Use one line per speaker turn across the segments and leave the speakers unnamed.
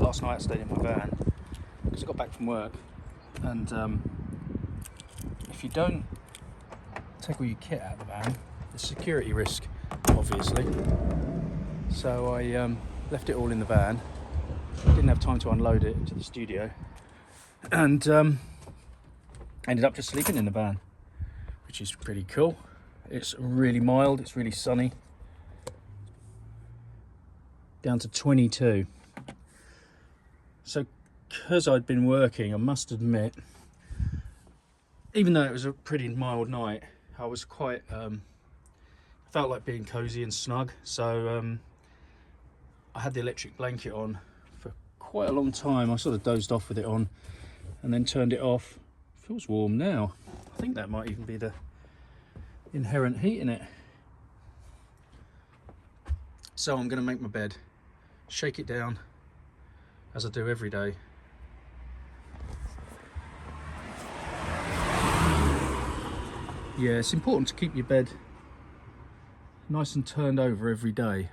last night I stayed in my van because I got back from work, and if you don't take all your kit out of the van, there's a security risk, obviously. So I left it all in the van. Didn't have time to unload it into the studio, and ended up just sleeping in the van, which is pretty cool. It's really mild, it's really sunny. Down to 22. So because I'd been working, I must admit, even though it was a pretty mild night, I was quite felt like being cozy and snug. So I had the electric blanket on for quite a long time. I sort of dozed off with it on and then turned it off. Feels warm now. I think that might even be the inherent heat in it. So I'm going to make my bed, shake it down as I do every day. Yeah, it's important to keep your bed nice and turned over every day,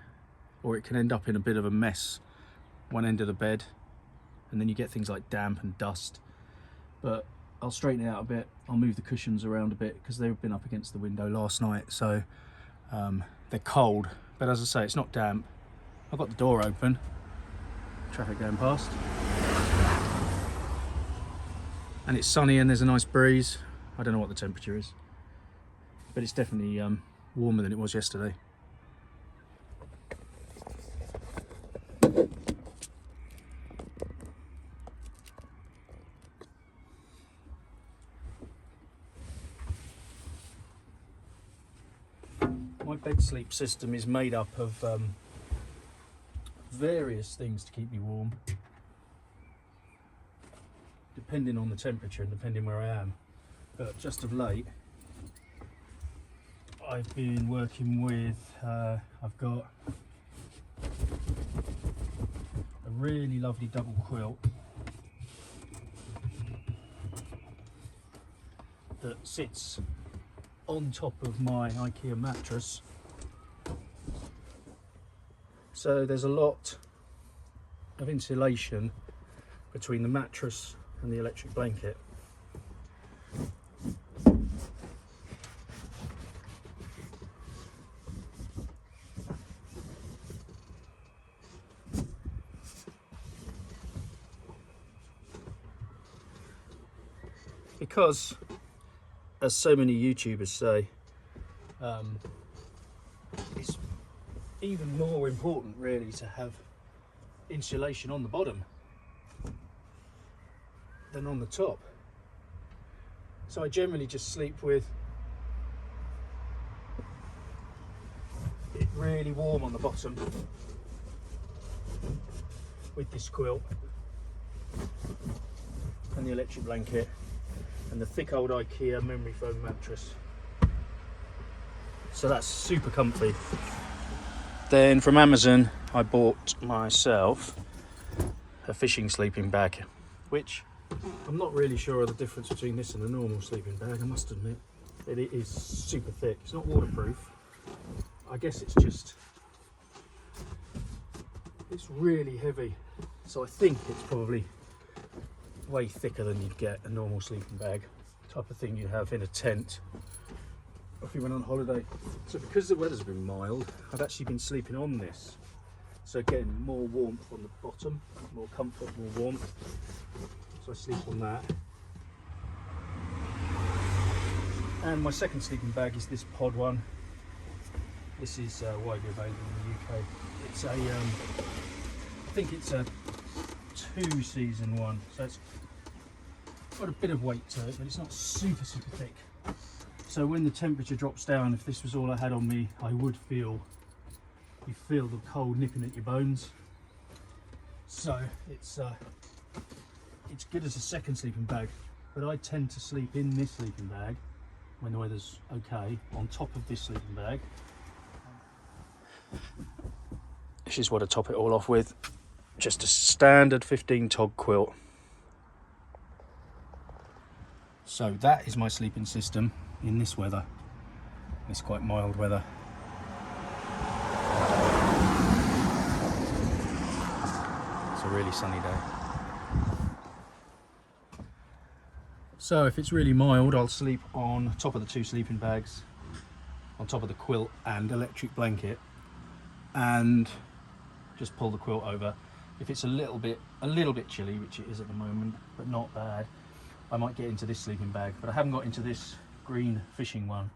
or it can end up in a bit of a mess, one end of the bed, and then you get things like damp and dust. But I'll straighten it out a bit. I'll move the cushions around a bit because they've been up against the window last night, so they're cold. But as I say, it's not damp. I've got the door open, traffic going past, and it's sunny and there's a nice breeze. I don't know what the temperature is, but it's definitely warmer than it was yesterday. My bed sleep system is made up of various things to keep me warm, depending on the temperature and depending where I am. But just of late, I've been working with, I've got a really lovely double quilt that sits on top of my IKEA mattress. So there's a lot of insulation between the mattress and the electric blanket. Because, as so many YouTubers say, it's even more important really to have insulation on the bottom than on the top. So I generally just sleep with it really warm on the bottom with this quilt and the electric blanket and the thick old IKEA memory foam mattress. So that's super comfy. Then from Amazon I bought myself a fishing sleeping bag, which I'm not really sure of the difference between this and a normal sleeping bag, I must admit. It is super thick. It's not waterproof. I guess it's really heavy. So I think it's probably way thicker than you'd get a normal sleeping bag, type of thing you have in a tent or if you went on holiday. So because the weather's been mild, I've actually been sleeping on this. So again, more warmth on the bottom, more comfort, more warmth. So I sleep on that. And my second sleeping bag is this pod one. This is widely available in the UK. It's a, I think it's a 2-season one, so it's got a bit of weight to it, but it's not super thick. So when the temperature drops down, if this was all I had on me, I would feel, you feel the cold nipping at your bones. So it's good as a second sleeping bag, but I tend to sleep in this sleeping bag when the weather's okay, on top of this sleeping bag. This is what I top it all off with. Just a standard 15 tog quilt. So that is my sleeping system in this weather, this quite mild weather. So really sunny day. So if it's really mild, I'll sleep on top of the 2 sleeping bags, on top of the quilt and electric blanket, and just pull the quilt over. If it's a little bit chilly, which it is at the moment, but not bad, I might get into this sleeping bag. But I haven't got into this green fishing one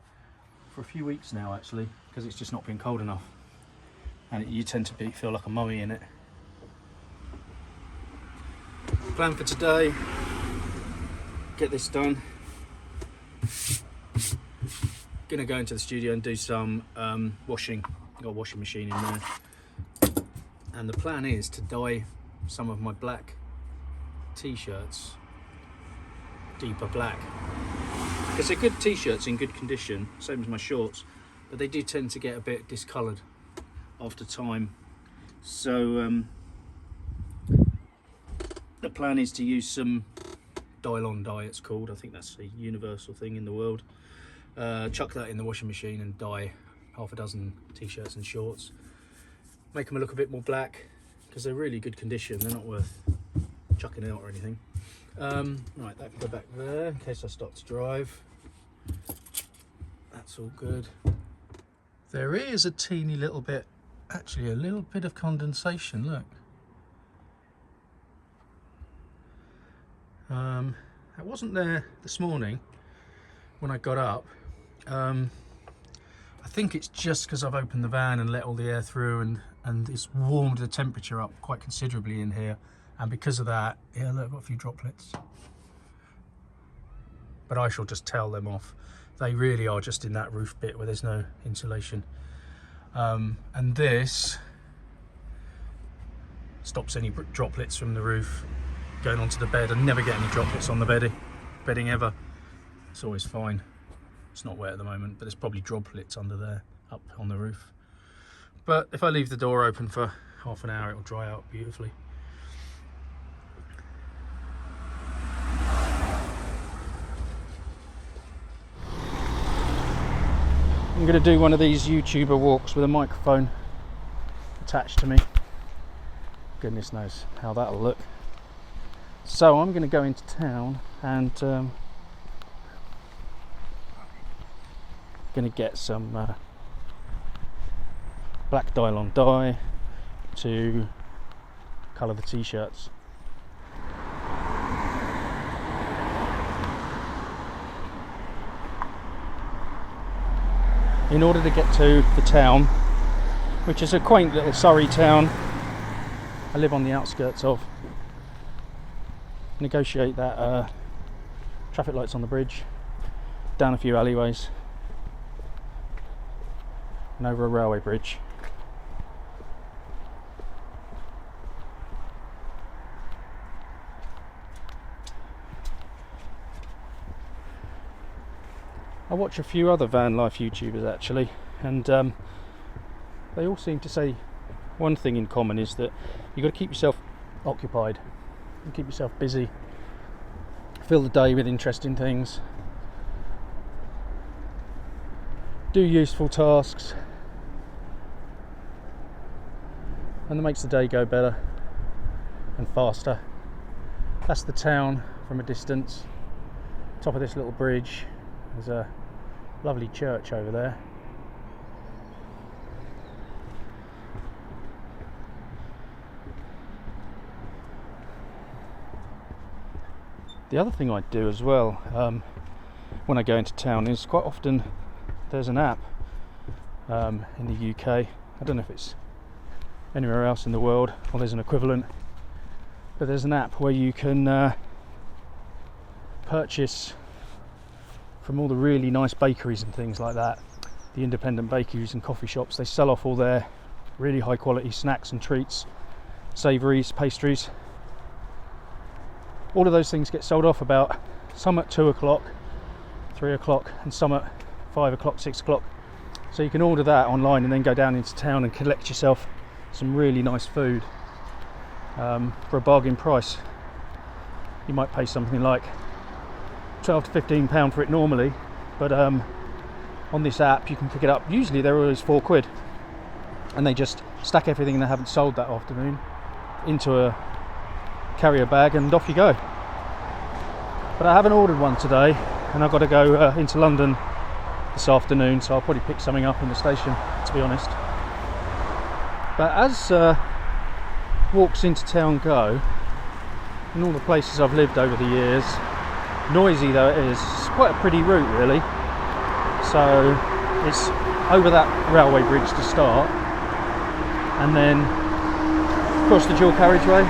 for a few weeks now, actually, because it's just not been cold enough, and you tend to feel like a mummy in it. Plan for today: get this done. Gonna go into the studio and do some washing. Got a washing machine in there. And the plan is to dye some of my black t-shirts deeper black, because they're good t-shirts in good condition, same as my shorts, but they do tend to get a bit discoloured after time. So the plan is to use some Dylon dye, it's called. I think that's a universal thing in the world. Chuck that in the washing machine and dye half a dozen t-shirts and shorts. Make them look a bit more black, because they're really good condition. They're not worth chucking out or anything. Right, that can go back there in case I start to drive. That's all good. There is a teeny little bit, actually a little bit of condensation, look. It wasn't there this morning when I got up. I think it's just because I've opened the van and let all the air through, and it's warmed the temperature up quite considerably in here, and because of that, yeah, look, I've got a few droplets. But I shall just towel them off. They really are just in that roof bit where there's no insulation. And this stops any droplets from the roof going onto the bed. I never get any droplets on the bedding ever. It's always fine. It's not wet at the moment, but there's probably droplets under there, up on the roof. But if I leave the door open for half an hour, it'll dry out beautifully. I'm going to do one of these YouTuber walks with a microphone attached to me. Goodness knows how that'll look. So I'm going to go into town and going to get some black Dylon dye to colour the t-shirts. In order to get to the town, which is a quaint little Surrey town I live on the outskirts of, negotiate that traffic lights on the bridge, down a few alleyways and over a railway bridge. I watch a few other van life YouTubers actually, and they all seem to say one thing in common, is that you've got to keep yourself occupied and keep yourself busy, fill the day with interesting things, do useful tasks, and that makes the day go better and faster. That's the town from a distance. Top of this little bridge, there's a lovely church over there. The other thing I do as well when I go into town is quite often there's an app in the UK. I don't know if it's anywhere else in the world or there's an equivalent, but there's an app where you can purchase from all the really nice bakeries and things like that, the independent bakeries and coffee shops. They sell off all their really high quality snacks and treats, savouries, pastries. All of those things get sold off about, some at 2 o'clock, 3 o'clock, and some at 5 o'clock, 6 o'clock. So you can order that online and then go down into town and collect yourself some really nice food for a bargain price. You might pay something like £12 to £15 for it normally, but on this app you can pick it up. Usually they're always £4, and they just stack everything they haven't sold that afternoon into a carrier bag and off you go. But I haven't ordered one today, and I've got to go into London this afternoon, so I'll probably pick something up in the station, to be honest. But as walks into town go, in all the places I've lived over the years, noisy though it is, it's quite a pretty route really. So it's over that railway bridge to start, and then across the dual carriageway.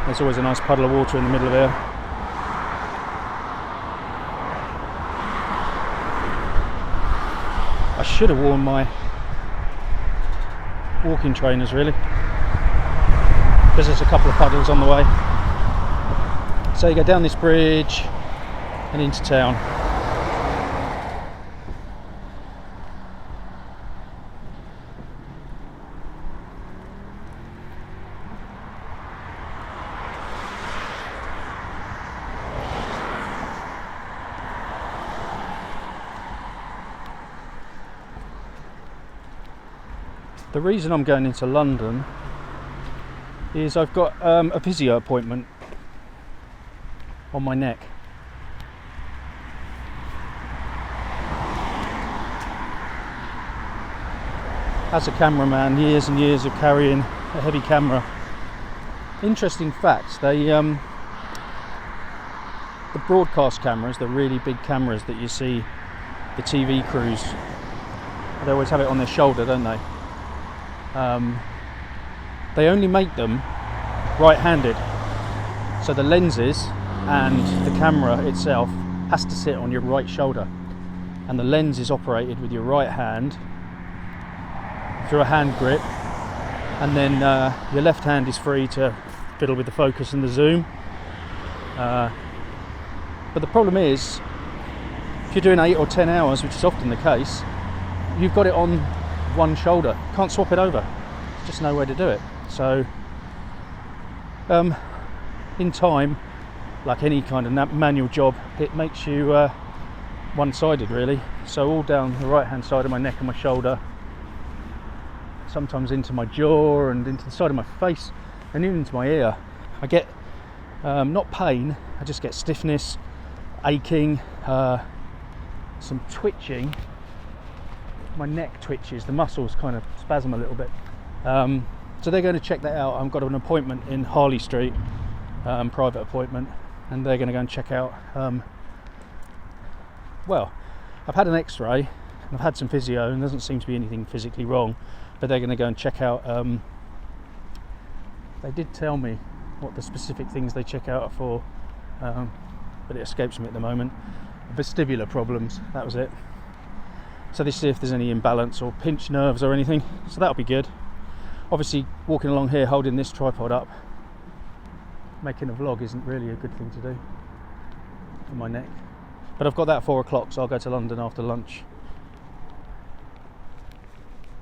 There's always a nice puddle of water in the middle of here. I should have worn my walking trainers really, because there's a couple of puddles on the way. So you go down this bridge and into town. The reason I'm going into London is I've got a physio appointment on my neck. As a cameraman, years and years of carrying a heavy camera. Interesting facts, the broadcast cameras, the really big cameras that you see the TV crews, they always have it on their shoulder, don't they? They only make them right-handed, so the lenses and the camera itself has to sit on your right shoulder, and the lens is operated with your right hand through a hand grip, and then your left hand is free to fiddle with the focus and the zoom. But the problem is, if you're doing 8 or 10 hours, which is often the case, you've got it on one shoulder, can't swap it over. There's just no way to do it. So in time, like any kind of manual job, it makes you one-sided really. So all down the right hand side of my neck and my shoulder, sometimes into my jaw and into the side of my face and even into my ear. I get not pain, I just get stiffness, aching, some twitching. My neck twitches, the muscles kind of spasm a little bit. So they're going to check that out. I've got an appointment in Harley Street, private appointment, and they're going to go and check out. Well, I've had an X-ray, and I've had some physio, and there doesn't seem to be anything physically wrong, but they're going to go and check out. They did tell me what the specific things they check out are for, but it escapes me at the moment. Vestibular problems, that was it. So they see if there's any imbalance or pinched nerves or anything, so that'll be good. Obviously walking along here holding this tripod up, making a vlog isn't really a good thing to do on my neck. But I've got that at 4 o'clock, so I'll go to London after lunch.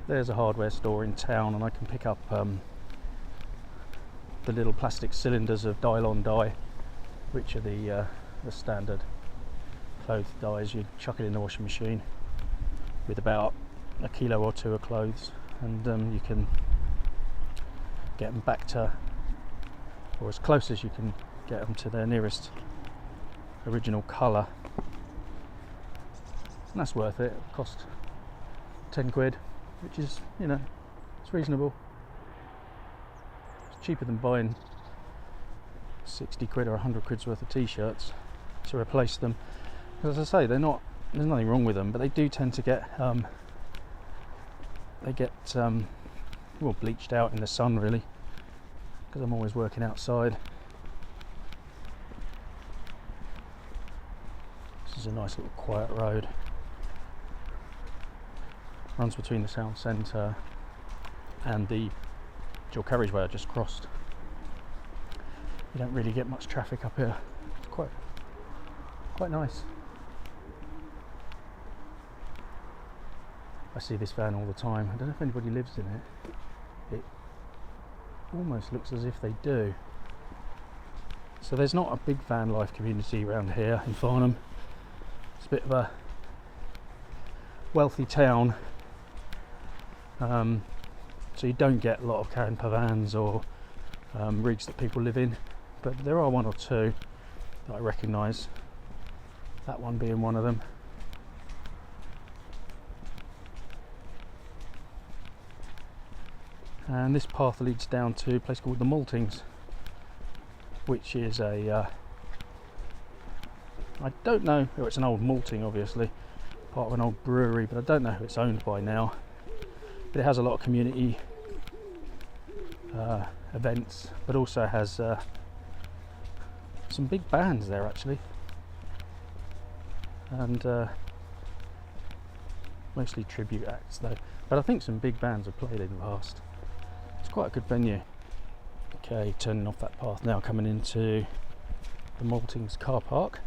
There's a hardware store in town, and I can pick up the little plastic cylinders of Dylon dye, which are the standard clothes dyes. You chuck it in the washing machine with about a kilo or two of clothes, and you can get them back to, or as close as you can get them to their nearest original colour, and that's worth it. It cost 10 quid, which is, you know, it's reasonable. It's cheaper than buying 60 quid or 100 quid's worth of t-shirts to replace them. As I say, they're not, there's nothing wrong with them, but they do tend to get well, bleached out in the sun really, because I'm always working outside. This is a nice little quiet road, runs between the town centre and the dual carriageway I just crossed. You don't really get much traffic up here. It's quite nice. I see this van all the time. I don't know if anybody lives in it. It almost looks as if they do. So there's not a big van life community around here in Farnham. It's a bit of a wealthy town, so you don't get a lot of camper vans or rigs that people live in, but there are one or two that I recognise, that one being one of them. And this path leads down to a place called the Maltings, which is a I don't know, it's an old malting obviously, part of an old brewery, but I don't know who it's owned by now. But it has a lot of community events, but also has some big bands there actually, and mostly tribute acts though, but I think some big bands have played in the past. It's quite a good venue. Okay, turning off that path now, coming into the Maltings car park.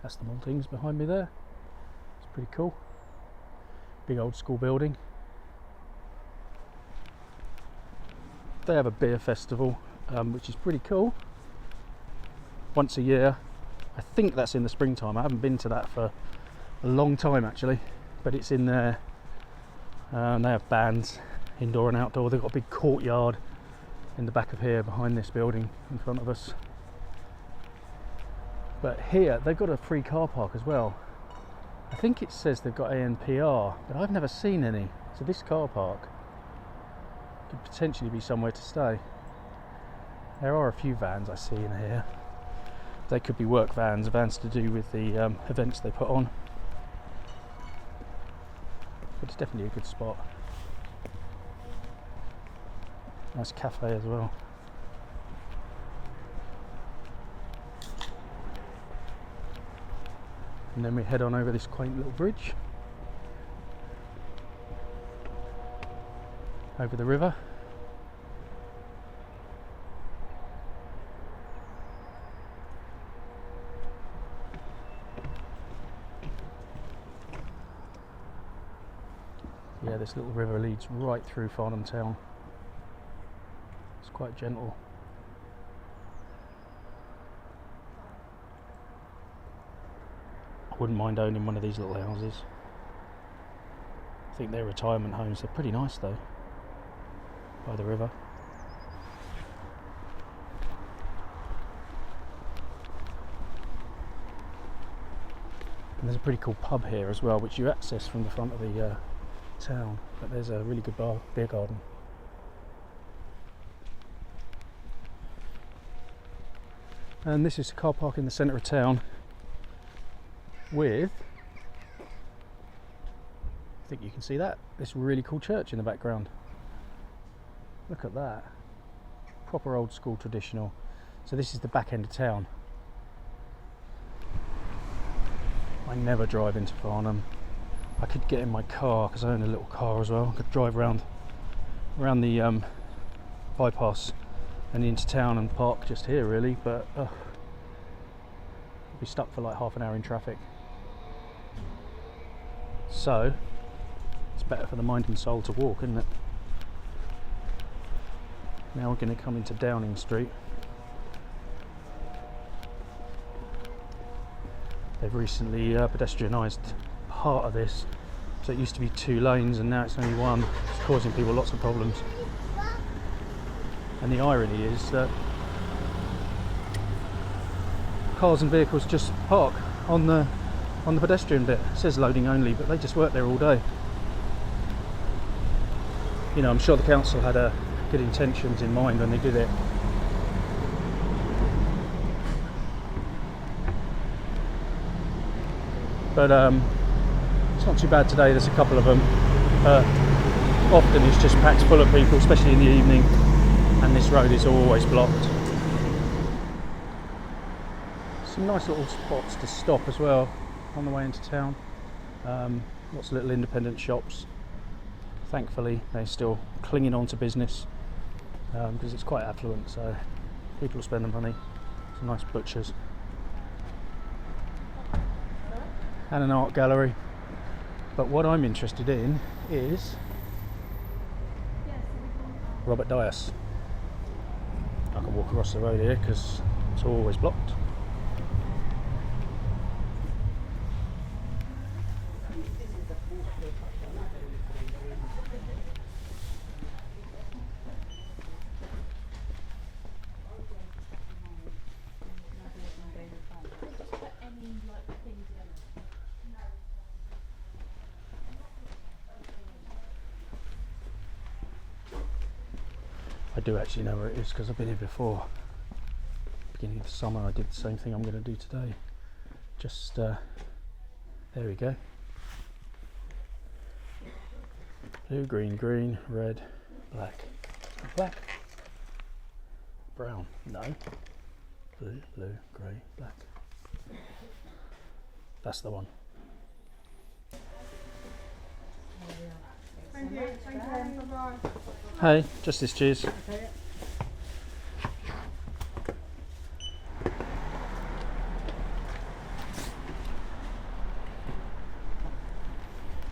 That's the Maltings behind me there. It's pretty cool. Big old school building. They have a beer festival, which is pretty cool. Once a year. I think that's in the springtime. I haven't been to that for a long time actually, but it's in there. They have bands, indoor and outdoor. They've got a big courtyard in the back of here, behind this building in front of us. But here they've got a free car park as well. I think it says they've got ANPR, but I've never seen any. So this car park could potentially be somewhere to stay. There are a few vans I see in here. They could be work vans, vans to do with the events they put on. But it's definitely a good spot. Nice cafe as well. And then we head on over this quaint little bridge over the river. Yeah, this little river leads right through Farnham town. It's quite gentle. Wouldn't mind owning one of these little houses. I think they're retirement homes. They're pretty nice though, by the river. And there's a pretty cool pub here as well, which you access from the front of the town. But there's a really good beer garden. And this is a car park in the centre of town with, I think you can see that, this really cool church in the background. Look at that. Proper old school traditional. So this is the back end of town. I never drive into Farnham. I could get in my car because I own a little car as well. I could drive around the bypass and into town and park just here really, but I'd be stuck for like half an hour in traffic. So it's better for the mind and soul to walk, isn't it? Now we're going to come into Downing Street. They've recently pedestrianised part of this, so it used to be 2 lanes and now it's only 1. It's causing people lots of problems. And the irony is that cars and vehicles just park on the pedestrian bit. It says loading only, but they just work there all day. You know, I'm sure the council had good intentions in mind when they did it. But it's not too bad today. There's a couple of them. Often it's just packed full of people, especially in the evening, and this road is always blocked. Some nice little spots to stop as well on the way into town. Lots of little independent shops. Thankfully they're still clinging on to business because it's quite affluent, so people spend the money. Some nice butchers and an art gallery. But what I'm interested in is Robert Dias. I can walk across the road here because it's always blocked. I do actually know where it is because I've been here before. Beginning of the summer I did the same thing I'm going to do today. Just there we go. Blue, green, green, red, black. Black? Brown? No. Blue, blue, grey, black. That's the one.
Thank you. Bye-bye.
Hey, just this cheese.
Okay.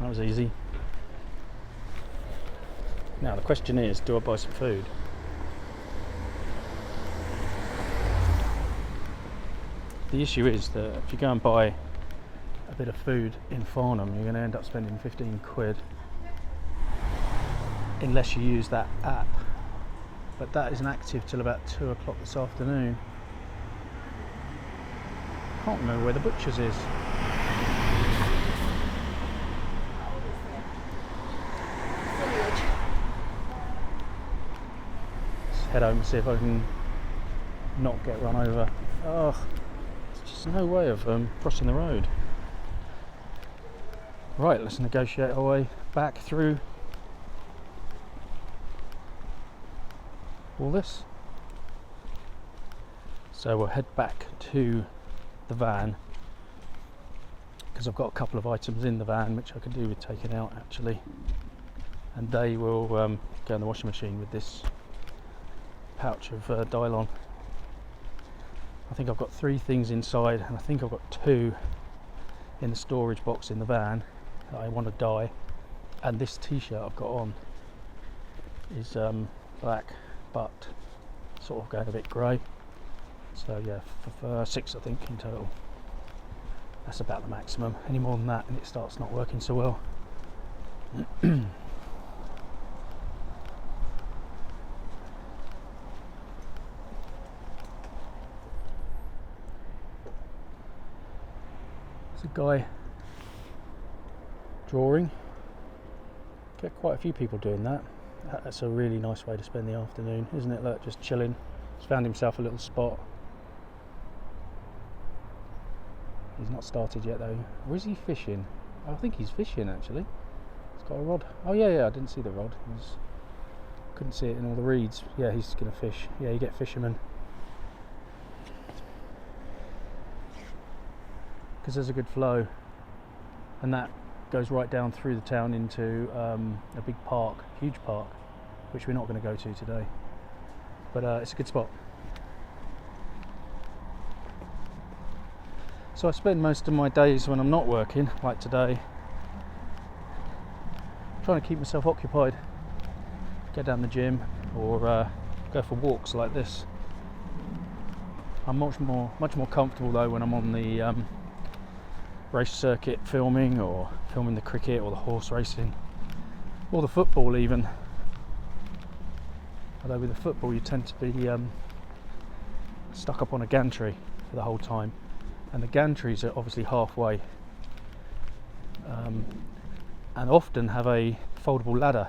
That was easy. Now the question is, do I buy some food? The issue is that if you go and buy a bit of food in Farnham, you're going to end up spending 15 quid unless you use that app. But that isn't active till about 2 o'clock this afternoon. Can't remember where the butcher's is. Let's head home and see if I can not get run over. Oh, there's just no way of crossing the road. Right, let's negotiate our way back through all this. So we'll head back to the van because I've got a couple of items in the van which I could do with taking out actually, and they will go in the washing machine with this pouch of Dylon. I think I've got 3 things inside, and I think I've got 2 in the storage box in the van that I want to dye, and this t-shirt I've got on is black but sort of going a bit grey, so yeah, for 6 I think in total. That's about the maximum. Any more than that and it starts not working so well. There's a guy drawing. Get quite a few people doing that. That's a really nice way to spend the afternoon, isn't it? Look, just chilling. He's found himself a little spot. He's not started yet though. Or is he fishing? I think he's fishing actually. He's got a rod. Oh yeah, I didn't see the rod. Couldn't see it in all the reeds. Yeah, he's gonna fish. Yeah, you get fishermen. Because there's a good flow. And that goes right down through the town into a big park, huge park, which we're not going to go to today. But it's a good spot. So I spend most of my days when I'm not working, like today, trying to keep myself occupied. Get down the gym or go for walks like this. I'm much more comfortable though when I'm on the race circuit filming, or filming the cricket or the horse racing or the football even. Although with the football you tend to be stuck up on a gantry for the whole time, and the gantries are obviously halfway and often have a foldable ladder,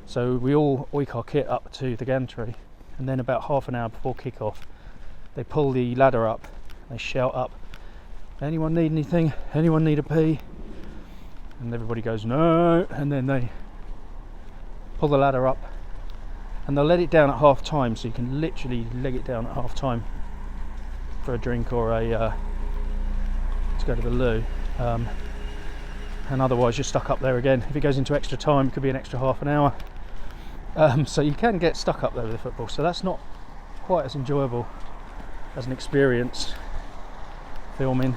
so we all oik our kit up to the gantry, and then about half an hour before kick-off they pull the ladder up, they shout up, anyone need anything, anyone need a pee, and everybody goes no, and then they pull the ladder up and they'll let it down at half time, so you can literally leg it down at half time for a drink or a to go to the loo, and otherwise you're stuck up there again. If it goes into extra time, it could be an extra half an hour, so you can get stuck up there with the football, so that's not quite as enjoyable as an experience filming.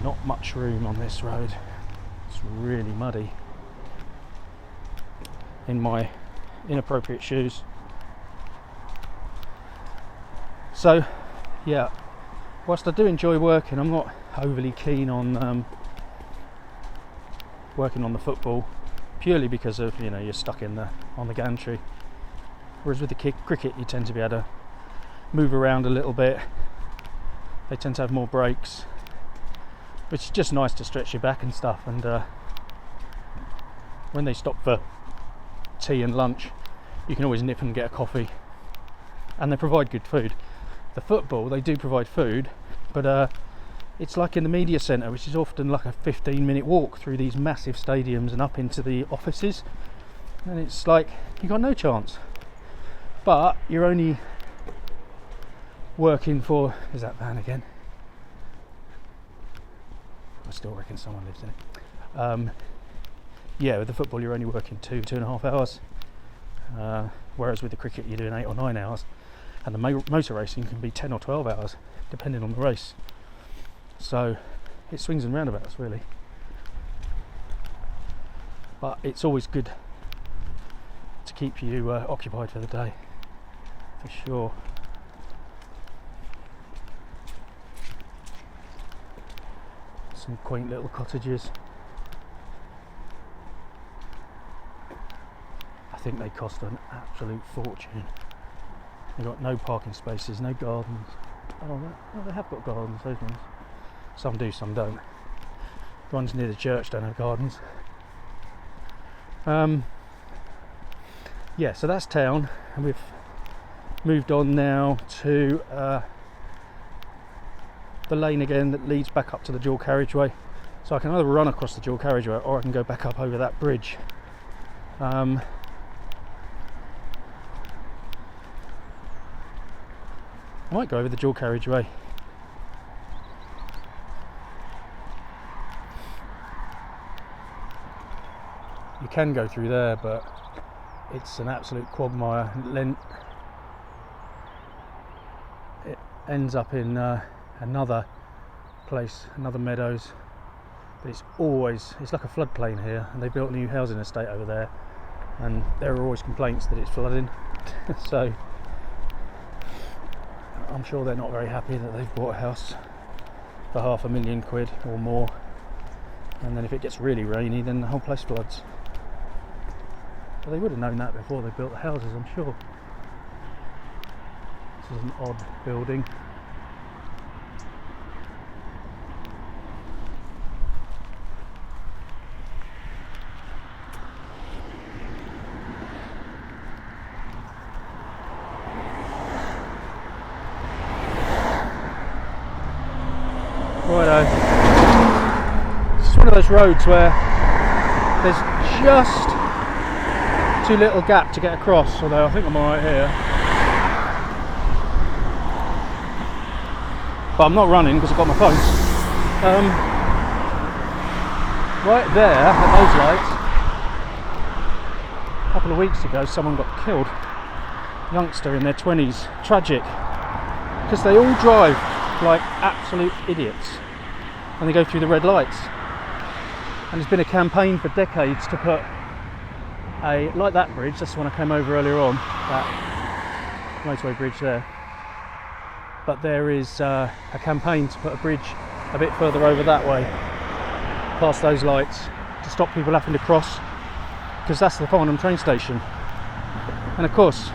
Not much room on this road. It's really muddy. In my inappropriate shoes. So, yeah, whilst I do enjoy working, I'm not overly keen on working on the football, purely because of, you know, you're stuck on the gantry. Whereas with the cricket, you tend to be able to move around a little bit. They tend to have more breaks. which is just nice to stretch your back and stuff. And when they stop for tea and lunch, you can always nip and get a coffee, and they provide good food. The football, they do provide food, but it's like in the media centre, which is often like a 15-minute walk through these massive stadiums and up into the offices, and it's like you got no chance. But you're only working for, is that van again? I still reckon someone lives in it. Yeah, with the football you're only working 2.5 hours, whereas with the cricket you're doing 8 or 9 hours, and the motor racing can be 10 or 12 hours depending on the race. So it swings and roundabouts really, but it's always good to keep you occupied for the day, for sure. Some quaint little cottages. I think they cost an absolute fortune. They've got no parking spaces, no gardens. Oh, they have got gardens, those ones. Some do, some don't. The ones near the church don't have gardens. Yeah, so that's town, and we've moved on now to the lane again that leads back up to the dual carriageway. So I can either run across the dual carriageway or I can go back up over that bridge. I might go over the dual carriageway. You can go through there, but it's an absolute quagmire. It ends up in another place, another meadows, but it's like a floodplain here, and they built a new housing estate over there, and there are always complaints that it's flooding. So I'm sure they're not very happy that they've bought a house for £500,000 or more, and then if it gets really rainy then the whole place floods. But they would have known that before they built the houses, I'm sure. This is an odd building. Righto. This is one of those roads where there's just too little gap to get across, although I think I'm alright here. But I'm not running because I've got my phone. Right there at those lights, a couple of weeks ago someone got killed. Youngster in their 20s. Tragic. Because they all drive like absolute idiots and they go through the red lights. And there's been a campaign for decades to put like that bridge, that's the one I came over earlier on, that motorway bridge there. But there is a campaign to put a bridge a bit further over that way, past those lights, to stop people having to cross, because that's the Farnham train station. And of course,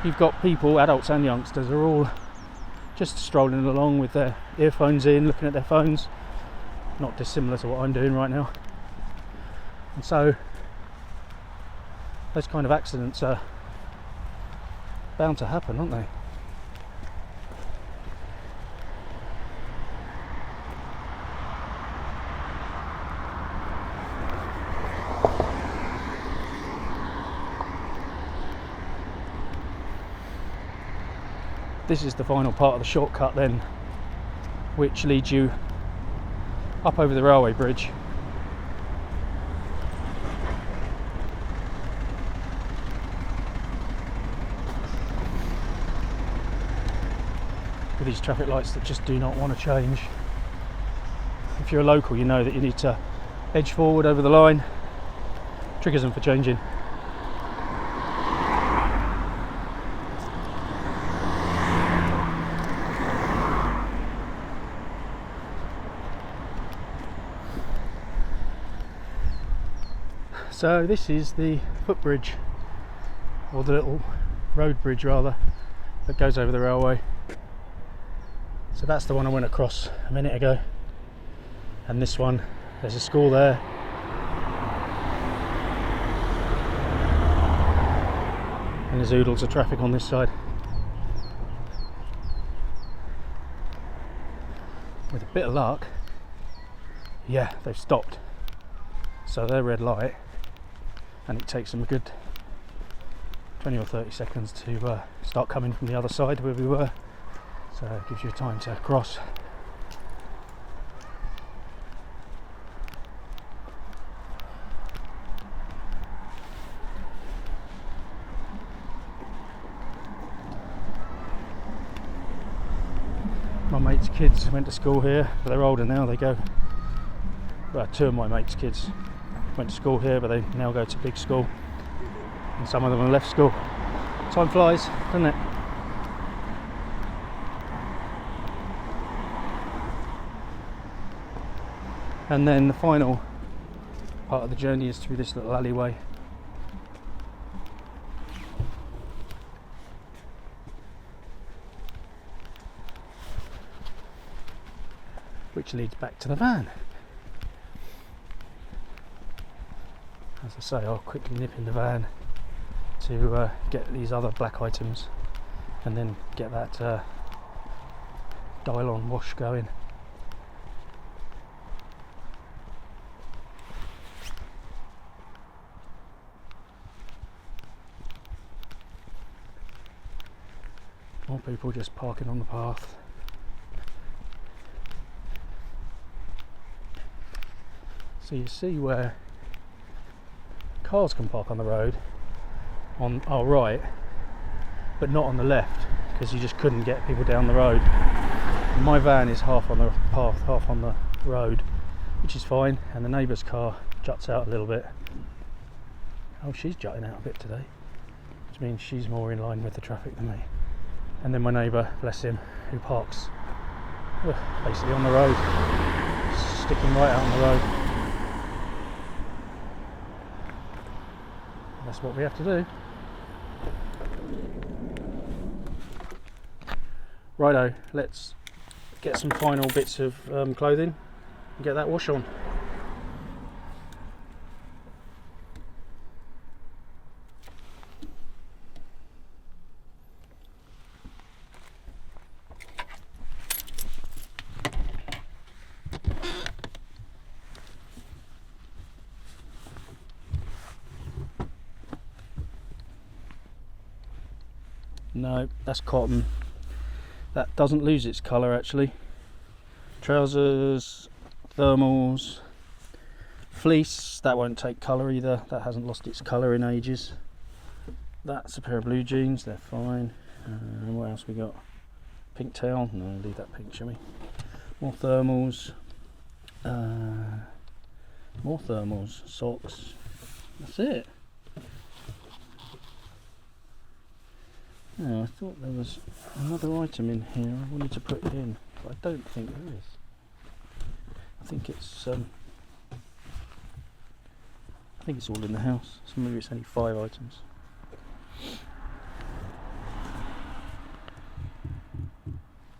you've got people, adults and youngsters, are all just strolling along with their earphones in, looking at their phones, not dissimilar to what I'm doing right now. And so those kind of accidents are bound to happen, aren't they? This is the final part of the shortcut then, which leads you up over the railway bridge. With these traffic lights that just do not want to change. If you're a local, you know that you need to edge forward over the line. Triggers them for changing. So this is the footbridge, or the little road bridge rather, that goes over the railway. So that's the one I went across a minute ago. And this one, there's a school there. And there's oodles of traffic on this side. With a bit of luck, yeah, they've stopped. So they're red light, and it takes them a good 20 or 30 seconds to start coming from the other side where we were. So it gives you time to cross. My mate's kids went to school here, but they're older now. They go, well, two of my mate's kids went to school here, but they now go to big school, and some of them have left school. Time flies, doesn't it? And then the final part of the journey is through this little alleyway. Which leads back to the van. As I say, I'll quickly nip in the van to get these other black items and then get that dial-on wash going. More people just parking on the path. So you see where cars can park on the road on our right, but not on the left, because you just couldn't get people down the road. And my van is half on the path, half on the road, which is fine, and the neighbour's car juts out a little bit. Oh, she's jutting out a bit today, which means she's more in line with the traffic than me. And then my neighbour, bless him, who parks basically on the road, sticking right out on the road. That's what we have to do. Righto, let's get some final bits of clothing and get that wash on. No, that's cotton. That doesn't lose its colour actually. Trousers, thermals, fleece, that won't take colour either. That hasn't lost its colour in ages. That's a pair of blue jeans, they're fine. What else we got? Pink towel, no, leave that pink, shall we? More thermals, socks, that's it. Oh, I thought there was another item in here I wanted to put in, but I don't think there is. I think it's all in the house, so maybe it's only 5 items.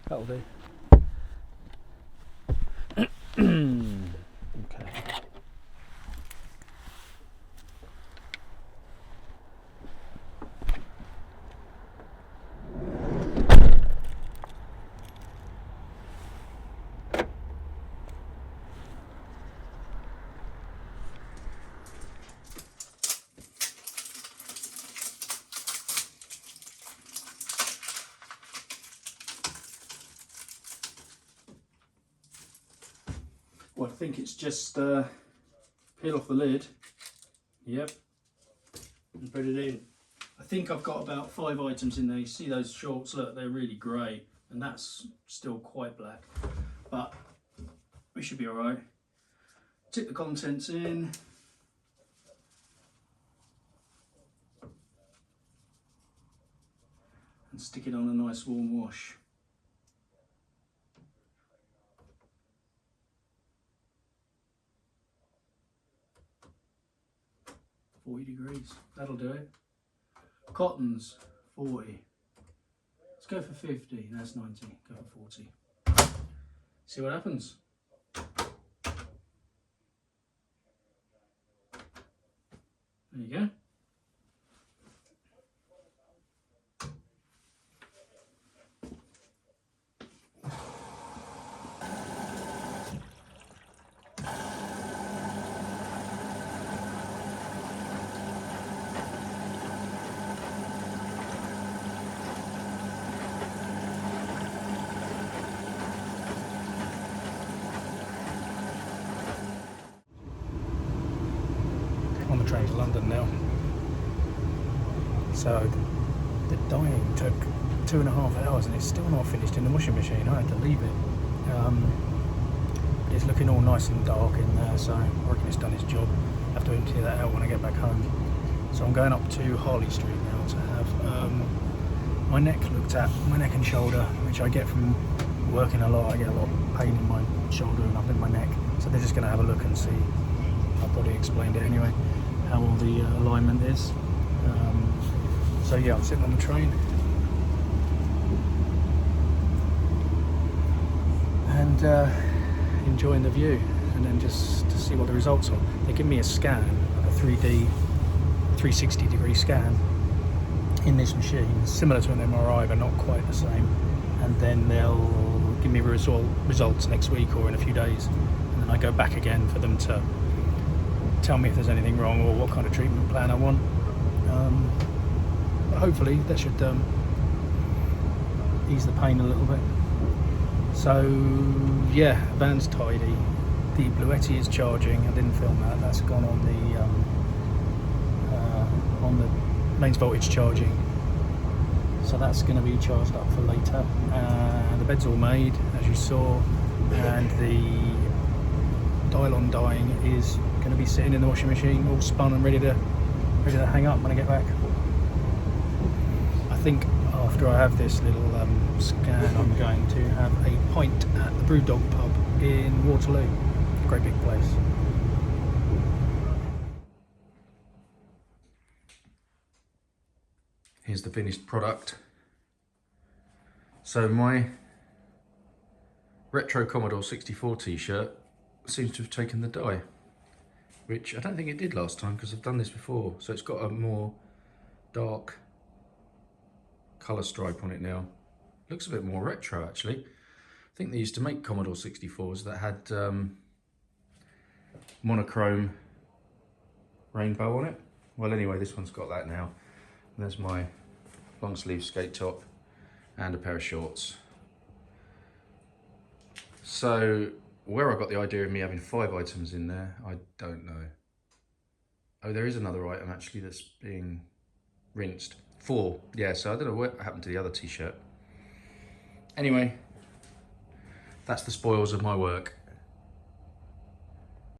That'll do. Okay. Well, I think it's just peel off the lid, yep, and put it in. I think I've got about 5 items in there. You see those shorts, look, they're really grey, and that's still quite black, but we should be alright. Tip the contents in. And stick it on a nice warm wash. £40, that'll do it. Cottons, 40. Let's go for 50, that's 90, go for 40. See what happens. There you go. On the train to London now. So the dyeing took 2.5 hours and it's still not finished in the washing machine. I had to leave it. It's looking all nice and dark in there, so I reckon it's done its job. I have to empty that out when I get back home. So I'm going up to Harley Street now to have my neck looked at, my neck and shoulder, which I get from working a lot. I get a lot of pain in my shoulder and up in my neck. So they're just going to have a look and see. I've probably explained it anyway, how all the alignment is. So yeah, I'm sitting on the train and enjoying the view, and then just to see what the results are. They give me a scan, a 3D 360 degree scan in this machine, similar to an MRI but not quite the same, and then they'll give me results next week or in a few days, and then I go back again for them to tell me if there's anything wrong or what kind of treatment plan I want. But hopefully that should ease the pain a little bit. So yeah, van's tidy. The Bluetti is charging. I didn't film that. That's gone on the mains voltage charging. So that's going to be charged up for later. The bed's all made, as you saw, and the dial-on dyeing is going to be sitting in the washing machine, all spun and ready to hang up when I get back. I think after I have this little scan, I'm going to have a pint at the Brewdog pub in Waterloo. Great big place. Here's the finished product. So my retro Commodore 64 t-shirt seems to have taken the dye, which I don't think it did last time because I've done this before. So it's got a more dark colour stripe on it now. Looks a bit more retro actually. I think they used to make Commodore 64s that had monochrome rainbow on it. Well anyway, this one's got that now. And there's my long sleeve skate top and a pair of shorts. So where I got the idea of me having 5 items in there, I don't know. Oh, there is another item actually that's being rinsed. 4, yeah, so I don't know what happened to the other t-shirt. Anyway, that's the spoils of my work.